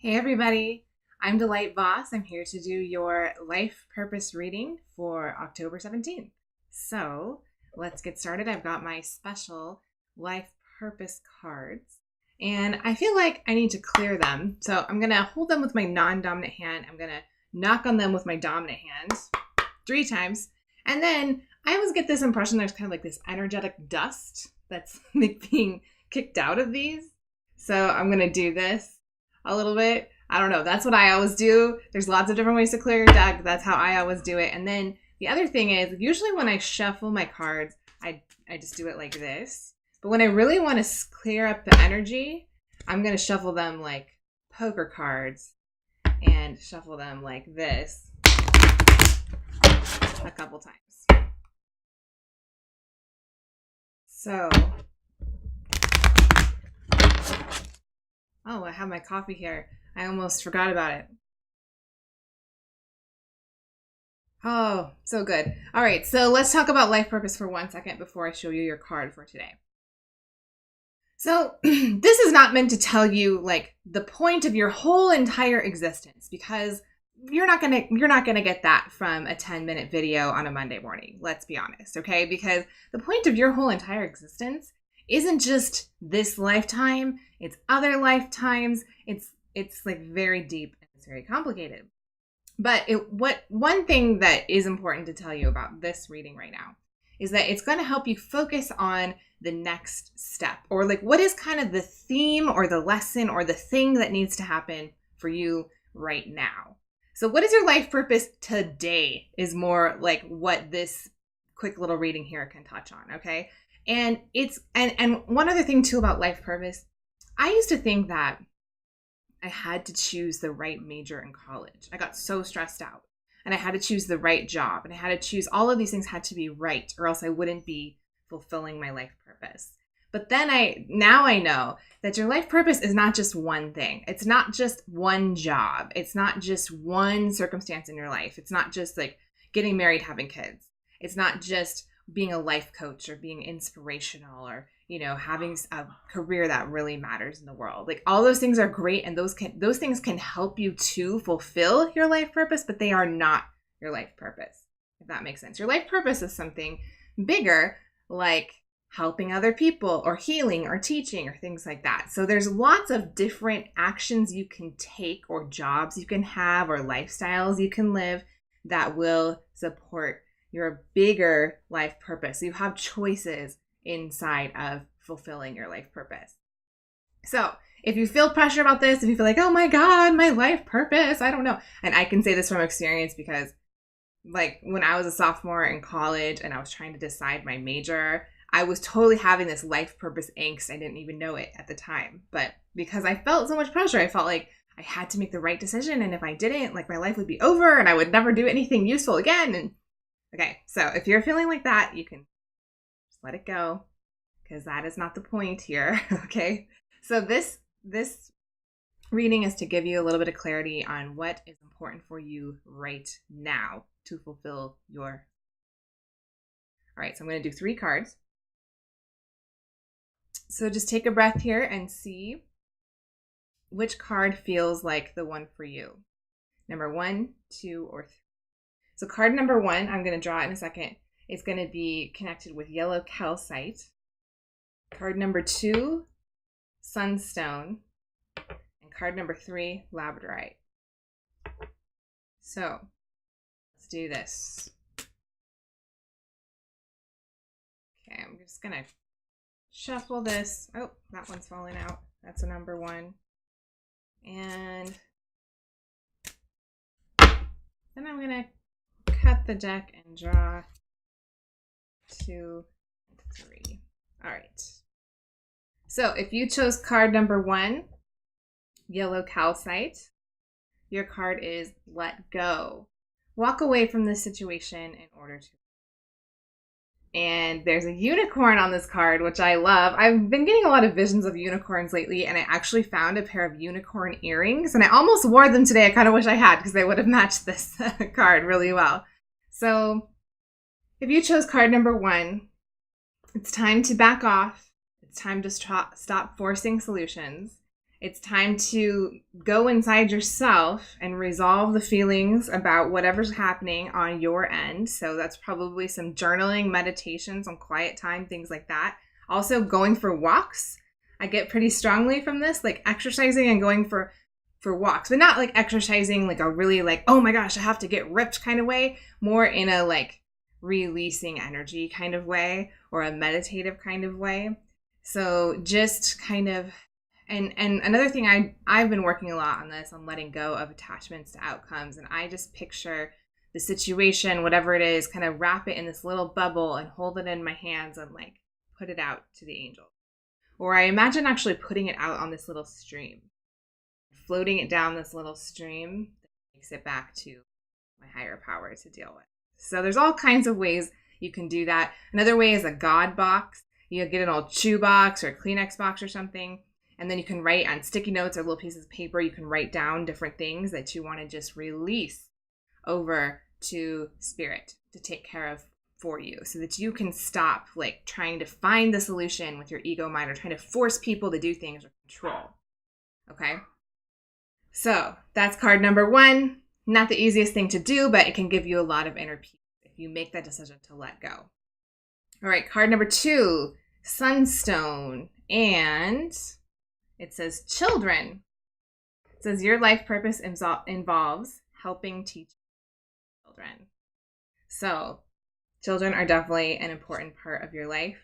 Hey everybody, I'm Delight Voss. I'm here to do your life purpose reading for October 17th. So let's get started. I've got my special life purpose cards and I feel like I need to clear them. So I'm going to hold them with my non-dominant hand. I'm going to knock on them with my dominant hand 3 times. And then I always get this impression there's kind of like this energetic dust that's like being kicked out of these. So I'm going to do this a little bit. I don't know. That's what I always do. There's lots of different ways to clear your deck. That's how I always do it. And then the other thing is, usually when I shuffle my cards, I just do it like this. But when I really want to clear up the energy, I'm going to shuffle them like poker cards and shuffle them like this a couple times. So, oh, I have my coffee here. I almost forgot about it. Oh, so good. All right, so let's talk about life purpose for 1 second before I show you your card for today. So this is not meant to tell you like the point of your whole entire existence, because you're not gonna get that from a 10-minute video on a Monday morning. Let's be honest, okay? Because the point of your whole entire existence isn't just this lifetime, it's other lifetimes. It's like very deep and it's very complicated. But one thing that is important to tell you about this reading right now is that it's going to help you focus on the next step, or like what is kind of the theme or the lesson or the thing that needs to happen for you right now. So what is your life purpose today is more like what this quick little reading here can touch on, okay? And it's and one other thing too about life purpose, I used to think that I had to choose the right major in college. I got so stressed out, and I had to choose the right job, and I had to choose all of these things had to be right, or else I wouldn't be fulfilling my life purpose. But then now I know that your life purpose is not just one thing. It's not just one job. It's not just one circumstance in your life. It's not just like getting married, having kids. It's not just being a life coach or being inspirational or, having a career that really matters in the world. Like all those things are great, and those things can help you to fulfill your life purpose, but they are not your life purpose, if that makes sense. Your life purpose is something bigger, like helping other people or healing or teaching or things like that. So there's lots of different actions you can take or jobs you can have or lifestyles you can live that will support your bigger life purpose. So you have choices inside of fulfilling your life purpose. So if you feel pressure about this, if you feel like, oh my God, my life purpose, I don't know. And I can say this from experience because like when I was a sophomore in college and I was trying to decide my major, I was totally having this life purpose angst. I didn't even know it at the time. But because I felt so much pressure, I felt like I had to make the right decision. And if I didn't, like my life would be over and I would never do anything useful again. And okay, so if you're feeling like that, you can just let it go, because that is not the point here, okay? So this reading is to give you a little bit of clarity on what is important for you right now to fulfill your... All right, so I'm going to do 3 cards. So just take a breath here and see which card feels like the one for you. Number 1, 2, or 3. So card number 1, I'm going to draw it in a second. It's going to be connected with yellow calcite. Card number 2, sunstone. And card number 3, labradorite. So let's do this. Okay, I'm just going to shuffle this. Oh, that one's falling out. That's a number 1. And then I'm going to cut the deck and draw 2 and 3. All right. So if you chose card number 1, yellow calcite, your card is let go. Walk away from this situation in order to. And there's a unicorn on this card, which I love. I've been getting a lot of visions of unicorns lately, and I actually found a pair of unicorn earrings, and I almost wore them today. I kind of wish I had, because they would have matched this card really well. So if you chose card number 1, it's time to back off. It's time to stop forcing solutions. It's time to go inside yourself and resolve the feelings about whatever's happening on your end. So that's probably some journaling, meditation, some quiet time, things like that. Also going for walks. I get pretty strongly from this, like exercising and going for walks, but not like exercising like a really like, oh my gosh, I have to get ripped kind of way, more in a like releasing energy kind of way or a meditative kind of way. So just kind of, and another thing, I've been working a lot on this, on letting go of attachments to outcomes. And I just picture the situation, whatever it is, kind of wrap it in this little bubble and hold it in my hands and like put it out to the angels. Or I imagine actually putting it out on this little stream, floating it down this little stream that takes it back to my higher power to deal with. So there's all kinds of ways you can do that. Another way is a God box. You get an old chew box or a Kleenex box or something, and then you can write on sticky notes or little pieces of paper. You can write down different things that you want to just release over to spirit to take care of for you, so that you can stop like trying to find the solution with your ego mind or trying to force people to do things or control. Okay? So that's card number 1. Not the easiest thing to do, but it can give you a lot of inner peace if you make that decision to let go. All right, card number 2, Sunstone. And it says children. It says your life purpose involves helping teach children. So children are definitely an important part of your life.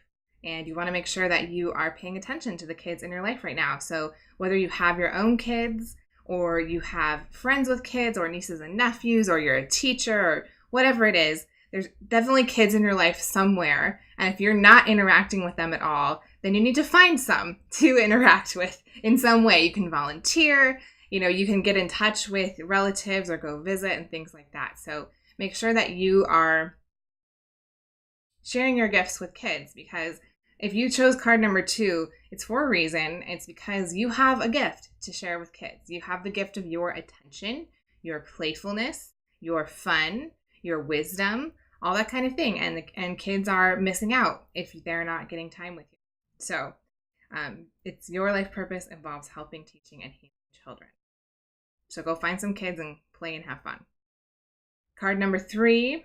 And you want to make sure that you are paying attention to the kids in your life right now. So whether you have your own kids, or you have friends with kids or nieces and nephews, or you're a teacher or whatever it is, there's definitely kids in your life somewhere. And if you're not interacting with them at all, then you need to find some to interact with in some way. You can volunteer, you can get in touch with relatives or go visit and things like that. So make sure that you are sharing your gifts with kids, because if you chose card number 2, it's for a reason. It's because you have a gift to share with kids. You have the gift of your attention, your playfulness, your fun, your wisdom, all that kind of thing. And kids are missing out if they're not getting time with you. So it's your life purpose involves helping, teaching, and healing children. So go find some kids and play and have fun. Card number 3,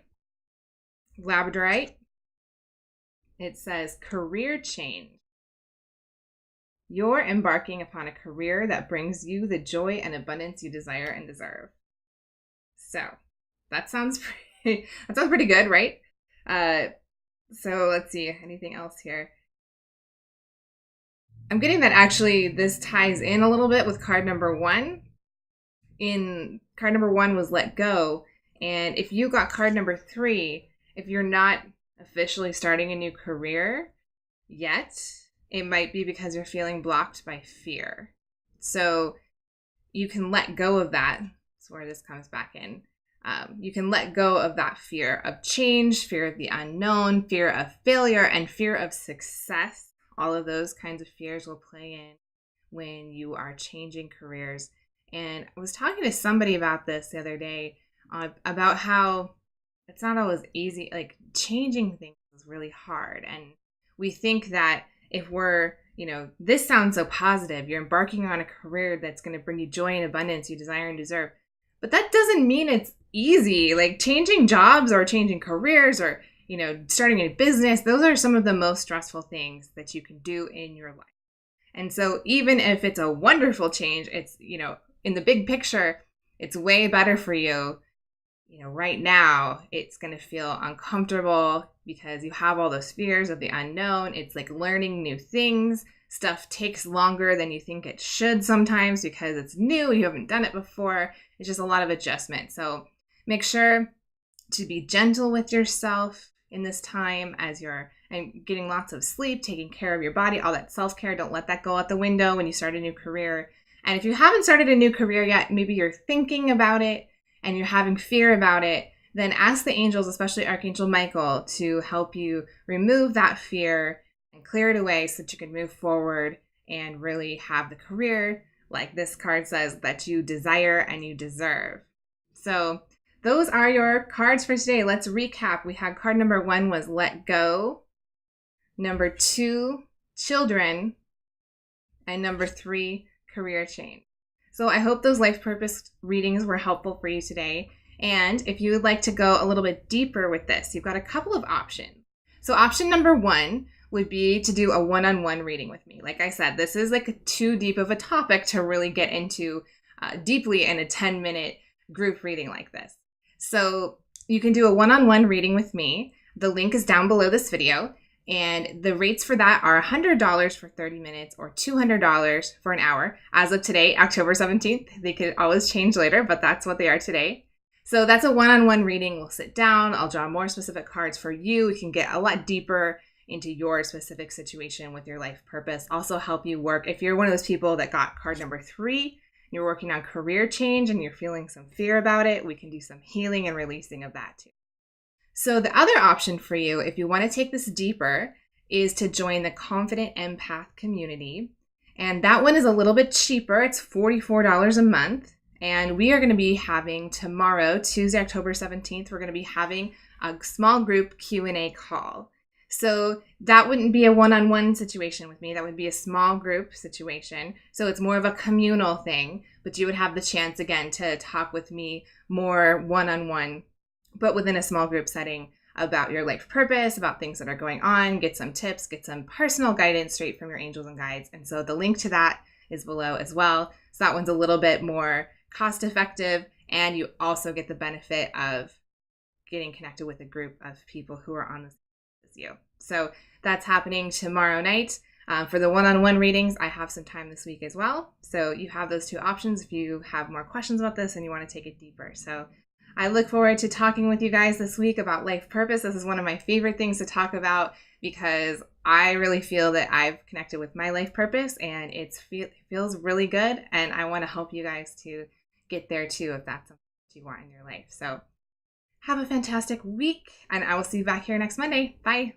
Labradorite. It says career change. You're embarking upon a career that brings you the joy and abundance you desire and deserve. So that sounds pretty good, right? So let's see, anything else here? I'm getting that actually this ties in a little bit with card number 1. In card number 1 was let go. And if you got card number 3, if you're not officially starting a new career yet, it might be because you're feeling blocked by fear. So you can let go of that. That's where this comes back in. You can let go of that fear of change, fear of the unknown, fear of failure, and fear of success. All of those kinds of fears will play in when you are changing careers. And I was talking to somebody about this the other day, about how it's not always easy. Like changing things is really hard. And we think that if we're, this sounds so positive, you're embarking on a career that's going to bring you joy and abundance you desire and deserve. But that doesn't mean it's easy. Like changing jobs or changing careers or, starting a business, those are some of the most stressful things that you can do in your life. And so even if it's a wonderful change, it's, in the big picture, it's way better for you. Right now it's going to feel uncomfortable because you have all those fears of the unknown. It's like learning new things. Stuff takes longer than you think it should sometimes because it's new. You haven't done it before. It's just a lot of adjustment. So make sure to be gentle with yourself in this time as you're getting lots of sleep, taking care of your body, all that self-care. Don't let that go out the window when you start a new career. And if you haven't started a new career yet, maybe you're thinking about it and you're having fear about it, then ask the angels, especially Archangel Michael, to help you remove that fear and clear it away so that you can move forward and really have the career, like this card says, that you desire and you deserve. So those are your cards for today. Let's recap. We had card number 1 was let go. Number 2, children. And number 3, career change. So I hope those life purpose readings were helpful for you today. And if you would like to go a little bit deeper with this, you've got a couple of options. So option number 1 would be to do a one-on-one reading with me. Like I said, this is like too deep of a topic to really get into deeply in a 10-minute group reading like this. So you can do a one-on-one reading with me. The link is down below this video. And the rates for that are $100 for 30 minutes or $200 for an hour. As of today, October 17th, they could always change later, but that's what they are today. So that's a one-on-one reading. We'll sit down. I'll draw more specific cards for you. We can get a lot deeper into your specific situation with your life purpose. Also help you work. If you're one of those people that got card number 3, you're working on career change and you're feeling some fear about it, we can do some healing and releasing of that too. So the other option for you, if you want to take this deeper, is to join the Confident Empath community. And that one is a little bit cheaper. It's $44 a month. And we are going to be having tomorrow, Tuesday, October 17th, we're going to be having a small group Q&A call. So that wouldn't be a one-on-one situation with me. That would be a small group situation. So it's more of a communal thing, but you would have the chance again to talk with me more one-on-one, but within a small group setting about your life purpose, about things that are going on, get some tips, get some personal guidance straight from your angels and guides. And so the link to that is below as well. So that one's a little bit more cost effective, and you also get the benefit of getting connected with a group of people who are on this as you. So that's happening tomorrow night. For the one-on-one readings, I have some time this week as well. So you have those two options if you have more questions about this and you want to take it deeper. So I look forward to talking with you guys this week about life purpose. This is one of my favorite things to talk about because I really feel that I've connected with my life purpose and it feels really good. And I want to help you guys to get there too if that's something that you want in your life. So have a fantastic week and I will see you back here next Monday. Bye.